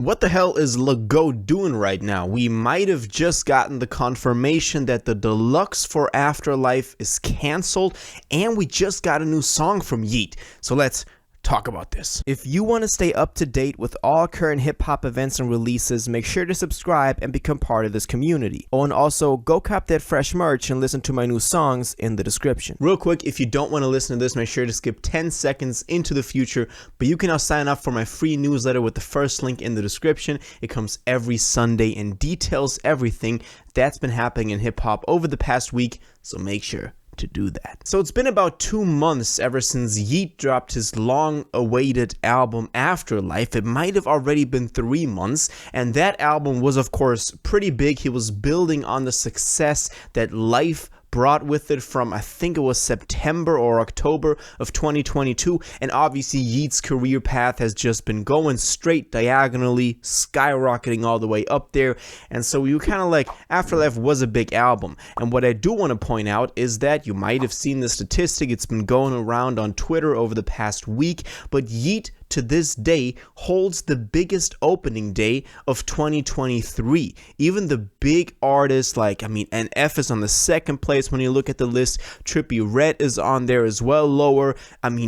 What the hell is Lego doing right now? We might have just gotten the confirmation that the Deluxe for AfterLyfe is cancelled, and we just got a new song from Yeat. So let's talk about this. If you want to stay up to date with all current hip-hop events and releases, make sure to subscribe and become part of this community. Oh, and also go cop that fresh merch and listen to my new songs in the description. Real quick, if you don't want to listen to this, make sure to skip 10 seconds into the future, but you can now sign up for my free newsletter with the first link in the description. It comes every Sunday and details everything that's been happening in hip-hop over the past week, so make sure to do that. So it's been about 2 months ever since Yeat dropped his long-awaited album AfterLyfe. It might have already been 3 months, and that album was of course pretty big. He was building on the success that Life brought with it from, I think it was September or October of 2022, and obviously Yeat's career path has just been going straight diagonally, skyrocketing all the way up there, and so you kind of like, AfterLyfe was a big album. And what I do want to point out is that you might have seen the statistic, it's been going around on Twitter over the past week, but Yeat to this day holds the biggest opening day of 2023. Even the big artists like, NF is on the second place when you look at the list. Trippie Redd is on there as well, lower.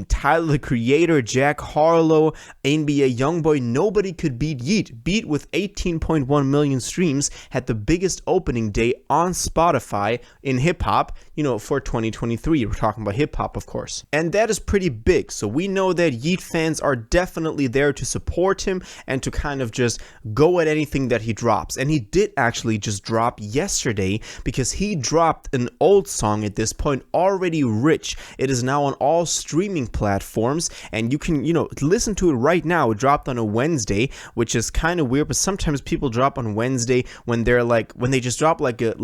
Tyler the Creator, Jack Harlow, NBA Youngboy, nobody could beat Yeat. Beat with 18.1 million streams had the biggest opening day on Spotify in hip-hop, for 2023. We're talking about hip-hop, of course. And that is pretty big. So we know that Yeat fans are definitely there to support him and to kind of just go at anything that he drops. And he did actually just drop yesterday, because he dropped an old song at this point, Already Rich. It is now on all streaming platforms, and you can, listen to it right now. It dropped on a Wednesday, which is kind of weird, but sometimes people drop on Wednesday when they're like, when they just drop like a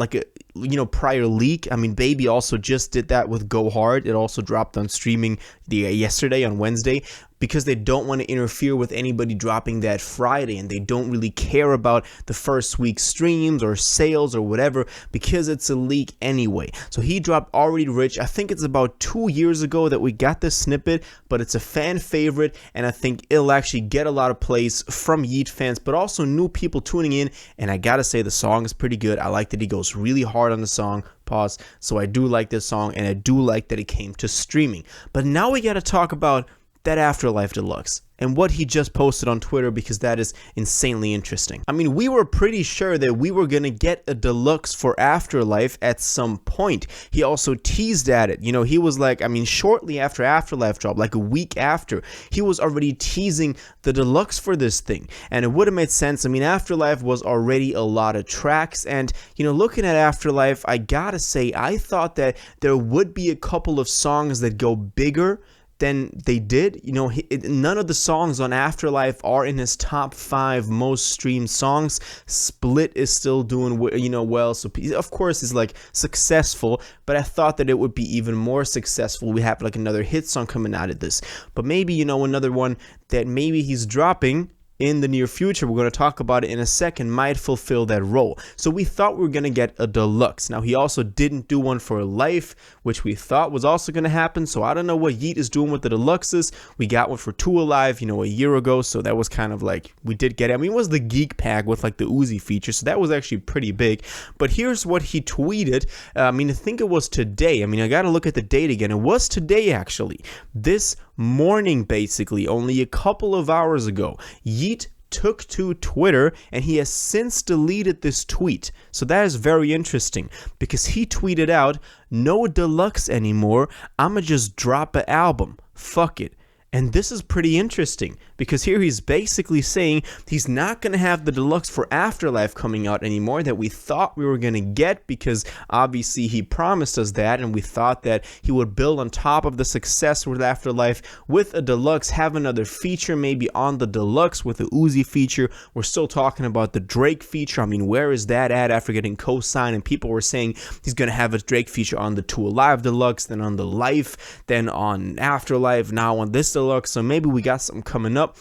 prior leak. Baby also just did that with Go Hard. It also dropped on streaming yesterday on Wednesday, because they don't want to interfere with anybody dropping that Friday, and they don't really care about the first week's streams or sales or whatever, because it's a leak anyway. So he dropped Already Rich. I think it's about 2 years ago that we got this snippet, but it's a fan favorite, and I think it'll actually get a lot of plays from Yeat fans, but also new people tuning in. And I gotta say, the song is pretty good. I like that he goes really hard on the song. Pause. So I do like this song, and I do like that it came to streaming. But now we gotta talk about that AfterLyfe Deluxe and what he just posted on Twitter, because that is insanely interesting. We were pretty sure that we were gonna get a Deluxe for AfterLyfe at some point. He also teased at it. He was like, shortly after AfterLyfe dropped, like a week after, he was already teasing the Deluxe for this thing. And it would have made sense. AfterLyfe was already a lot of tracks, and looking at AfterLyfe, I gotta say, I thought that there would be a couple of songs that go bigger than they did. None of the songs on AfterLyfe are in his top 5 most streamed songs. Split is still doing well, so of course it's like successful, but I thought that it would be even more successful. We have like another hit song coming out of this, but maybe another one that maybe he's dropping in the near future, we're going to talk about it in a second, might fulfill that role. So we thought we were going to get a Deluxe. Now, he also didn't do one for Life, which we thought was also going to happen. So I don't know what Yeat is doing with the Deluxes. We got one for Two Alive, a year ago. So that was kind of like, we did get it. It was the Geek Pack with like the Uzi feature. So that was actually pretty big. But here's what he tweeted. I think it was today. I got to look at the date again. It was today, actually. This morning, basically, only a couple of hours ago, Yeat took to Twitter, and he has since deleted this tweet. So that is very interesting, because he tweeted out, "No Deluxe anymore, I'ma just drop an album, fuck it." And this is pretty interesting, because here he's basically saying he's not going to have the Deluxe for AfterLyfe coming out anymore that we thought we were going to get, because obviously he promised us that, and we thought that he would build on top of the success with AfterLyfe with a Deluxe, have another feature maybe on the Deluxe with the Uzi feature. We're still talking about the Drake feature. Where is that at after getting co-signed? And people were saying he's going to have a Drake feature on the Two Alive Deluxe, then on the Life, then on AfterLyfe, now on this Deluxe. So maybe we got something coming up.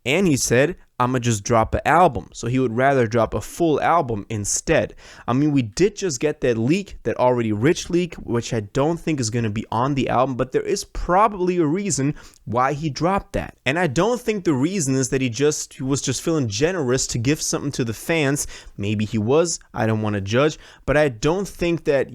And he said, I'ma just drop an album. So he would rather drop a full album instead. I mean, we did just get that leak, that already rich leak, which I don't think is going to be on the album, but there is probably a reason why he dropped that. And I don't think the reason is that he was just feeling generous to give something to the fans. Maybe he was, I don't want to judge, but I don't think that,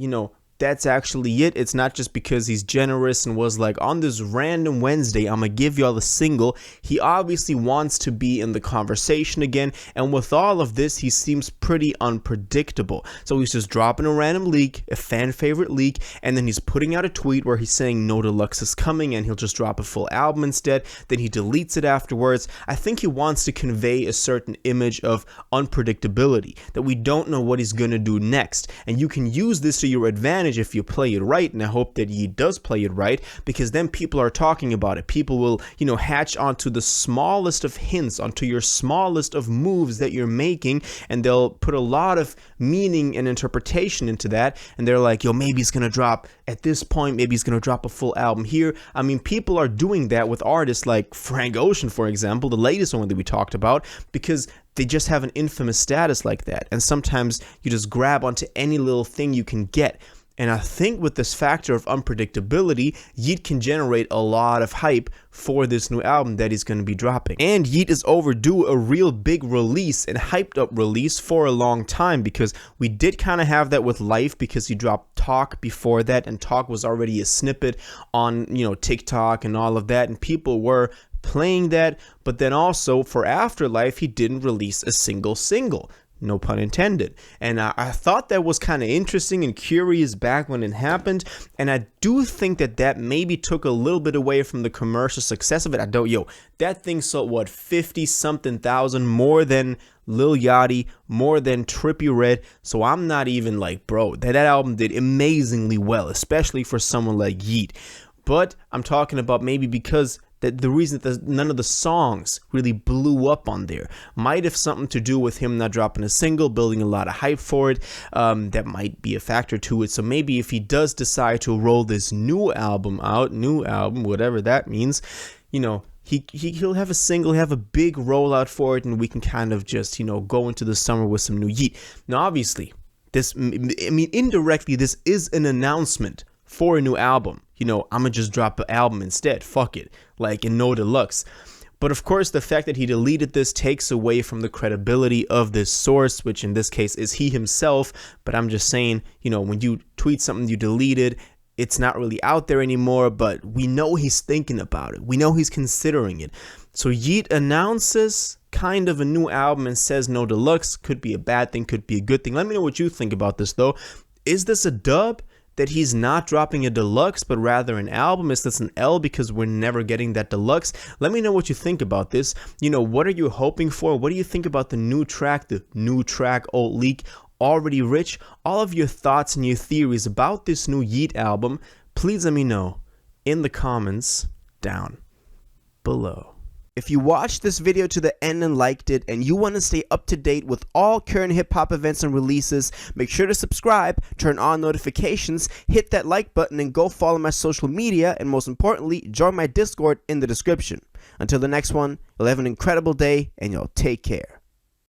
that's actually it. It's not just because he's generous and was like, on this random Wednesday, I'm gonna give y'all a single. He obviously wants to be in the conversation again, and with all of this, he seems pretty unpredictable. So he's just dropping a random leak, a fan favorite leak, and then he's putting out a tweet where he's saying no Deluxe is coming, and he'll just drop a full album instead. Then he deletes it afterwards. I think he wants to convey a certain image of unpredictability, that we don't know what he's gonna do next, and you can use this to your advantage if you play it right, and I hope that Yeat does play it right, because then people are talking about it. People will, hatch onto the smallest of hints, onto your smallest of moves that you're making, and they'll put a lot of meaning and interpretation into that, and they're like, yo, maybe he's gonna drop at this point, maybe he's gonna drop a full album here. I mean, people are doing that with artists like Frank Ocean, for example, the latest one that we talked about, because they just have an infamous status like that, and sometimes you just grab onto any little thing you can get. And I think with this factor of unpredictability, Yeat can generate a lot of hype for this new album that he's going to be dropping. And Yeat is overdue a real big release and hyped up release for a long time, because we did kind of have that with Life, because he dropped Talk before that, and Talk was already a snippet on, TikTok and all of that, and people were playing that. But then also for AfterLyfe, he didn't release a single. No pun intended. And I thought that was kind of interesting and curious back when it happened. And I do think that maybe took a little bit away from the commercial success of it. That thing sold, 50-something thousand, more than Lil Yachty, more than Trippie Redd. So I'm not even like, bro, that album did amazingly well, especially for someone like Yeat. But I'm talking about maybe because that the reason that none of the songs really blew up on there might have something to do with him not dropping a single, building a lot of hype for it. That might be a factor to it. So maybe if he does decide to roll this new album out, whatever that means, he'll have a single, have a big rollout for it, and we can kind of just, go into the summer with some new Yeat. Now, obviously, indirectly, this is an announcement for a new album. I'm gonna just drop an album instead. Fuck it. Like in No Deluxe. But of course, the fact that he deleted this takes away from the credibility of this source, which in this case is he himself. But I'm just saying, when you tweet something you deleted, it's not really out there anymore, but we know he's thinking about it. We know he's considering it. So Yeat announces kind of a new album and says No Deluxe. Could be a bad thing, could be a good thing. Let me know what you think about this, though. Is this a dub? That he's not dropping a deluxe, but rather an album? Is this an L because we're never getting that deluxe? Let me know what you think about this. What are you hoping for? What do you think about the new track, old leak, already rich? All of your thoughts and your theories about this new Yeat album, please let me know in the comments down below. If you watched this video to the end and liked it, and you want to stay up to date with all current hip-hop events and releases, make sure to subscribe, turn on notifications, hit that like button, and go follow my social media, and most importantly, join my Discord in the description. Until the next one, you'll have an incredible day, and you'll take care.